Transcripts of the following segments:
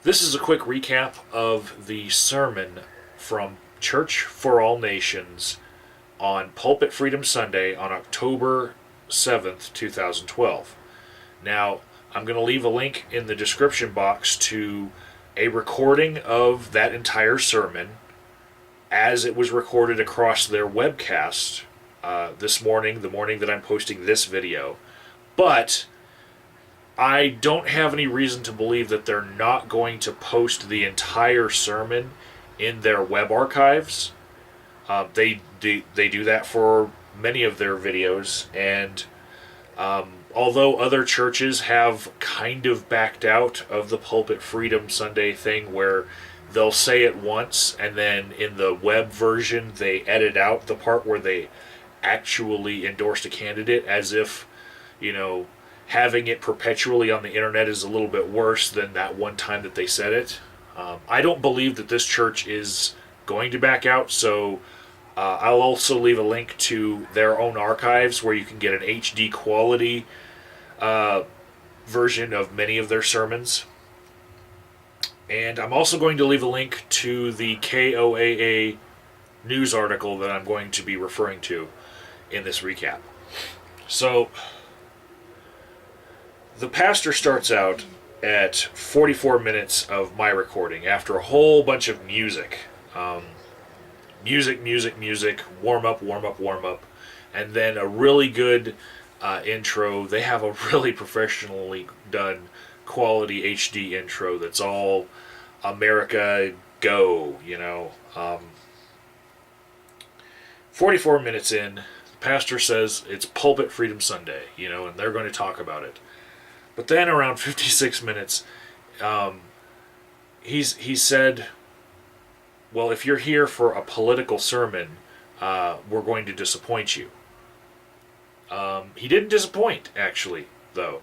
This is a quick recap of the sermon from Church for All Nations on Pulpit Freedom Sunday on October 7th, 2012. Now, I'm going to leave a link in the description box to a recording of that entire sermon as it was recorded across their webcast this morning, the morning that I'm posting this video. But I don't have any reason to believe that they're not going to post the entire sermon in their web archives. They do that for many of their videos, and although other churches have kind of backed out of the Pulpit Freedom Sunday thing where they'll say it once and then in the web version they edit out the part where they actually endorsed a candidate, as if, having it perpetually on the internet is a little bit worse than that one time that they said it. I don't believe that this church is going to back out, so I'll also leave a link to their own archives where you can get an HD quality version of many of their sermons. And I'm also going to leave a link to the KOAA news article that I'm going to be referring to in this recap. So, the pastor starts out at 44 minutes of my recording after a whole bunch of music. Music, warm up, and then a really good intro. They have a really professionally done quality HD intro that's all America go, 44 minutes in, the pastor says it's Pulpit Freedom Sunday, and they're going to talk about it. But then around 56 minutes, he said, well, if you're here for a political sermon, we're going to disappoint you. He didn't disappoint, actually, though.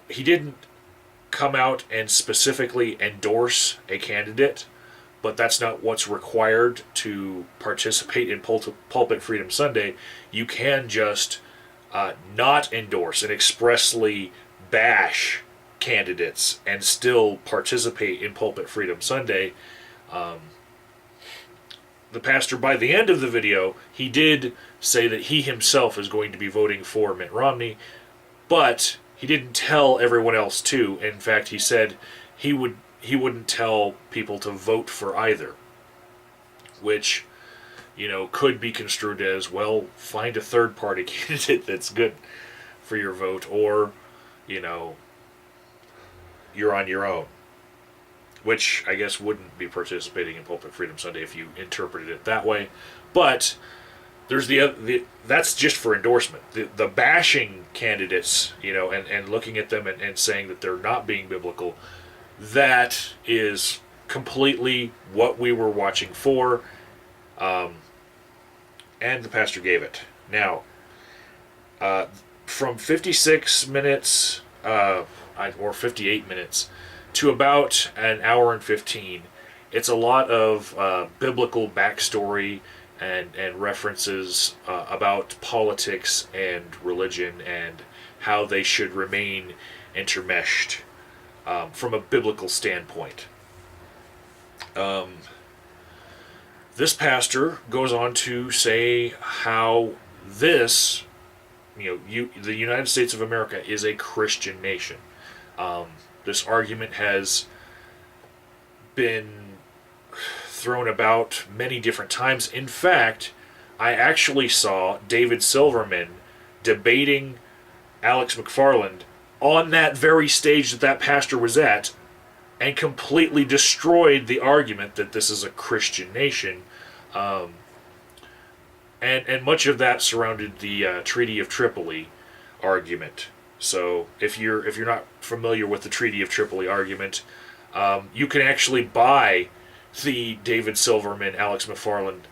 He didn't come out and specifically endorse a candidate, but that's not what's required to participate in Pulpit Freedom Sunday. You can just not endorse and expressly bash candidates and still participate in Pulpit Freedom Sunday. The pastor, by the end of the video, he did say that he himself is going to be voting for Mitt Romney, but he didn't tell everyone else to. In fact, he said he wouldn't tell people to vote for either, which could be construed as, well, find a third-party candidate that's good for your vote, or, you're on your own. Which, I guess, wouldn't be participating in Pulpit Freedom Sunday if you interpreted it that way. But there's that's just for endorsement. The bashing candidates, and looking at them and saying that they're not being biblical, that is completely what we were watching for. And the pastor gave it. Now, from 56 minutes, or 58 minutes, to about an hour and 15, it's a lot of biblical backstory and references about politics and religion and how they should remain intermeshed from a biblical standpoint. This pastor goes on to say how the United States of America is a Christian nation. This argument has been thrown about many different times. In fact, I actually saw David Silverman debating Alex McFarland on that very stage that pastor was at, and completely destroyed the argument that this is a Christian nation. And much of that surrounded the Treaty of Tripoli argument. So if you're not familiar with the Treaty of Tripoli argument, you can actually buy the David Silverman, Alex McFarland,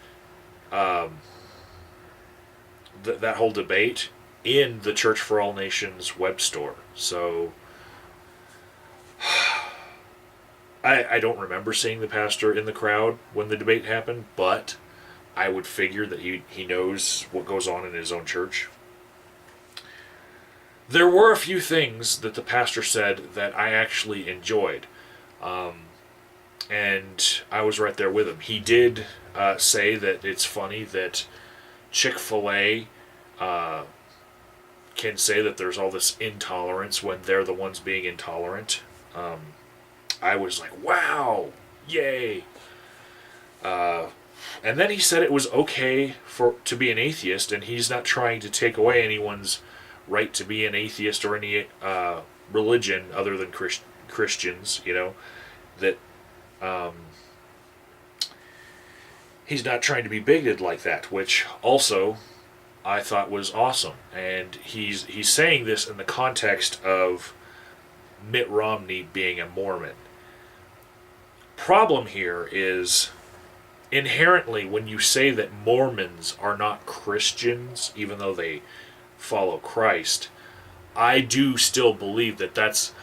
that whole debate in the Church for All Nations web store. So I don't remember seeing the pastor in the crowd when the debate happened, but I would figure that he knows what goes on in his own church. There were a few things that the pastor said that I actually enjoyed. And I was right there with him. He did say that it's funny that Chick-fil-A can say that there's all this intolerance when they're the ones being intolerant. I was like, wow, yay. And then he said it was okay to be an atheist, and he's not trying to take away anyone's right to be an atheist or any religion other than Christians, that he's not trying to be bigoted like that, which also I thought was awesome. And he's saying this in the context of Mitt Romney being a Mormon. Problem here is inherently when you say that Mormons are not Christians, even though they follow Christ, I do still believe that that's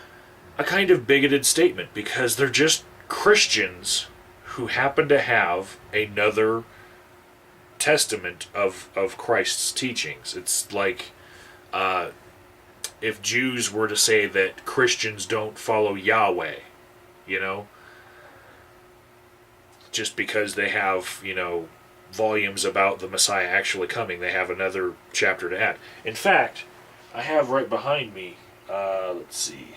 a kind of bigoted statement, because they're just Christians who happen to have another testament of Christ's teachings. It's like if Jews were to say that Christians don't follow Yahweh, just because they have, volumes about the Messiah actually coming, they have another chapter to add. In fact, I have right behind me, let's see,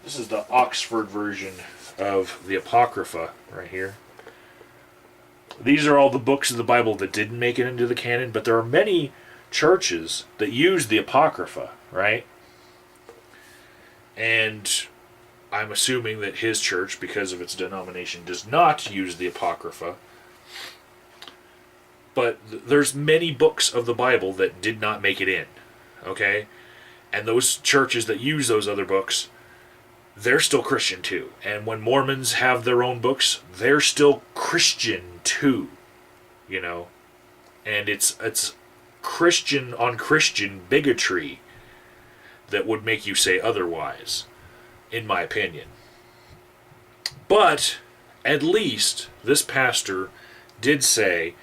this is the Oxford version of the Apocrypha right here. These are all the books of the Bible that didn't make it into the canon, but there are many churches that use the Apocrypha, right? And I'm assuming that his church, because of its denomination, does not use the Apocrypha. But there's many books of the Bible that did not make it in, okay? And those churches that use those other books, they're still Christian too. And when Mormons have their own books, they're still Christian too, And it's Christian on Christian bigotry that would make you say otherwise, in my opinion. But at least this pastor did say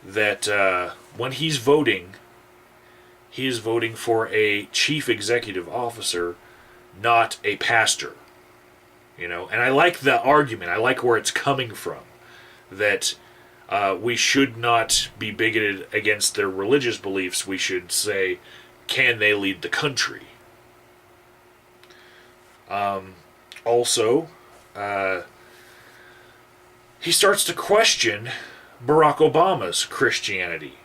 that when he's voting, he is voting for a chief executive officer, not a pastor. And I like the argument. I like where it's coming from, that we should not be bigoted against their religious beliefs. We should say, can they lead the country? Also, he starts to question Barack Obama's Christianity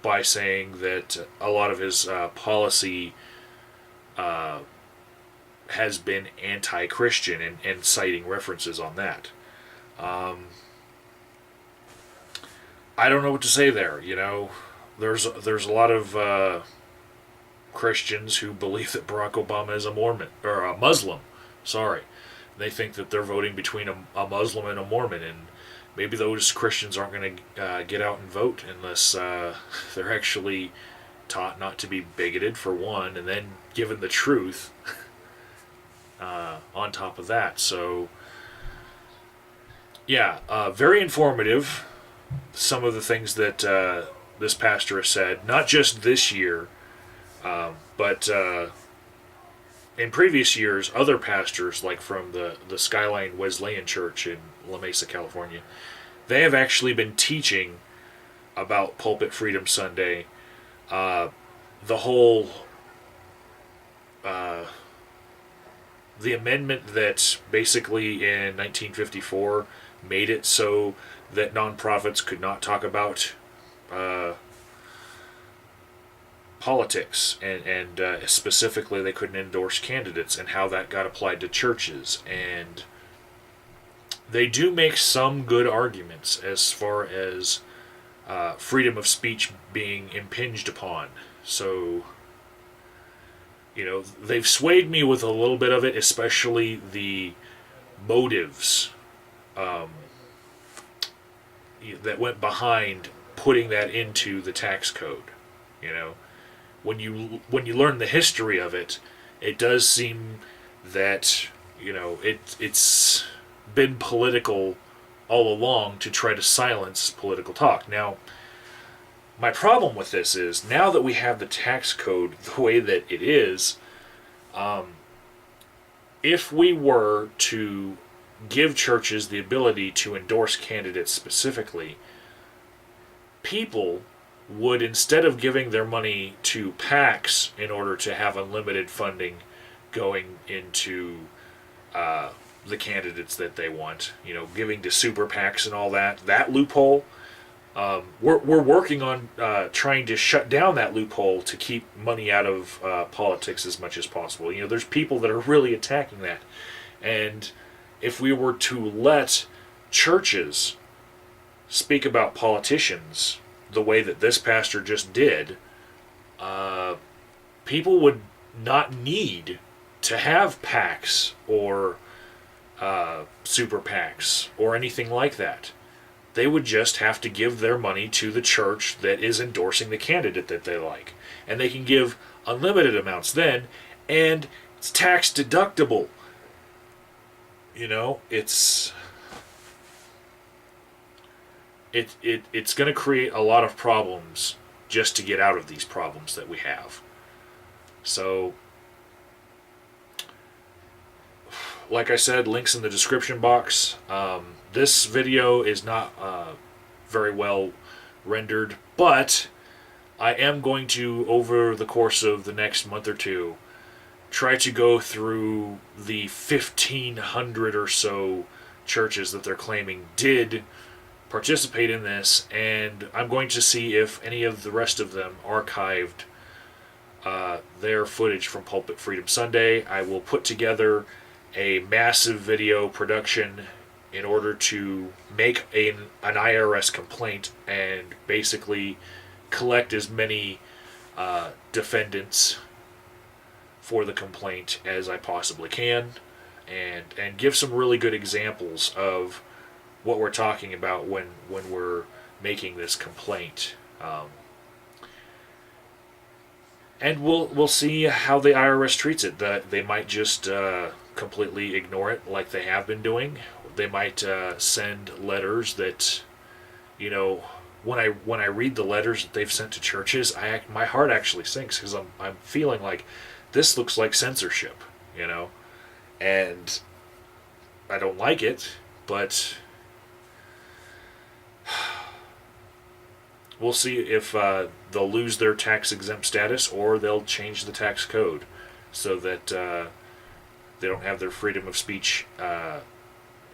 by saying that a lot of his policy has been anti-Christian, and citing references on that. I don't know what to say there. There's a lot of Christians who believe that Barack Obama is a Mormon or a Muslim. Sorry, they think that they're voting between a Muslim and a Mormon, and maybe those Christians aren't going to get out and vote unless they're actually taught not to be bigoted, for one, and then given the truth on top of that. So, yeah, very informative. Some of the things that this pastor has said, not just this year, but in previous years, other pastors, like from the Skyline Wesleyan Church in La Mesa, California, they have actually been teaching about Pulpit Freedom Sunday, the whole the amendment that basically in 1954 made it so that nonprofits could not talk about politics, and specifically they couldn't endorse candidates, and how that got applied to churches. And they do make some good arguments as far as freedom of speech being impinged upon. So, they've swayed me with a little bit of it, especially the motives that went behind putting that into the tax code. When you learn the history of it, it does seem that it's been political all along to try to silence political talk. Now, my problem with this is, now that we have the tax code the way that it is if we were to give churches the ability to endorse candidates specifically, people would, instead of giving their money to PACs in order to have unlimited funding going into the candidates that they want, giving to super PACs and all that loophole, we're working on trying to shut down that loophole to keep money out of politics as much as possible. There's people that are really attacking that. And if we were to let churches speak about politicians the way that this pastor just did, people would not need to have PACs or super PACs or anything like that. They would just have to give their money to the church that is endorsing the candidate that they like. And they can give unlimited amounts then, and it's tax deductible. It's going to create a lot of problems just to get out of these problems that we have. So, like I said, links in the description box. This video is not very well rendered, but I am going to, over the course of the next month or two, try to go through the 1,500 or so churches that they're claiming did participate in this, and I'm going to see if any of the rest of them archived their footage from Pulpit Freedom Sunday. I will put together a massive video production in order to make an IRS complaint and basically collect as many defendants for the complaint as I possibly can, and give some really good examples of what we're talking about when we're making this complaint. And we'll see how the IRS treats it. They might just completely ignore it like they have been doing. They might send letters that, when I read the letters that they've sent to churches, my heart actually sinks, because I'm feeling like this looks like censorship, and I don't like it, but we'll see if they'll lose their tax-exempt status or they'll change the tax code so that they don't have their freedom of speech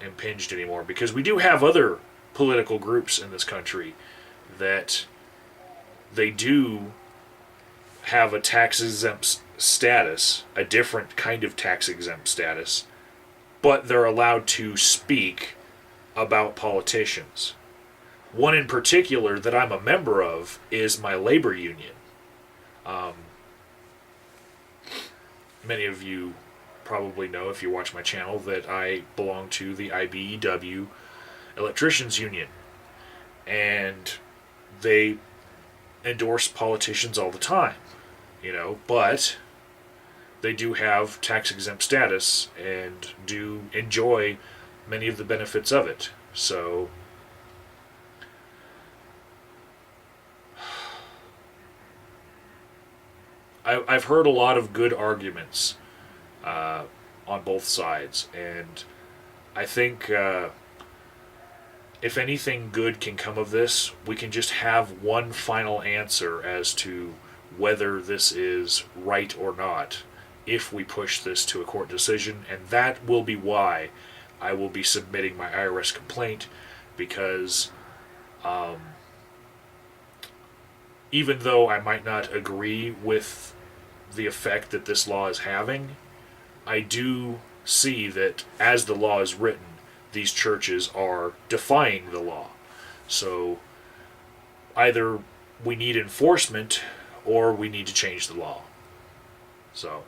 impinged anymore. Because we do have other political groups in this country that they do have a tax-exempt status, a different kind of tax-exempt status, but they're allowed to speak about politicians. One in particular that I'm a member of is my labor union. Many of you probably know, if you watch my channel, that I belong to the IBEW Electricians Union. And they endorse politicians all the time, but they do have tax-exempt status and do enjoy many of the benefits of it. So I've heard a lot of good arguments on both sides, and I think if anything good can come of this, we can just have one final answer as to whether this is right or not if we push this to a court decision, and that will be why I will be submitting my IRS complaint, because even though I might not agree with the effect that this law is having, I do see that as the law is written, these churches are defying the law. So either we need enforcement or we need to change the law. So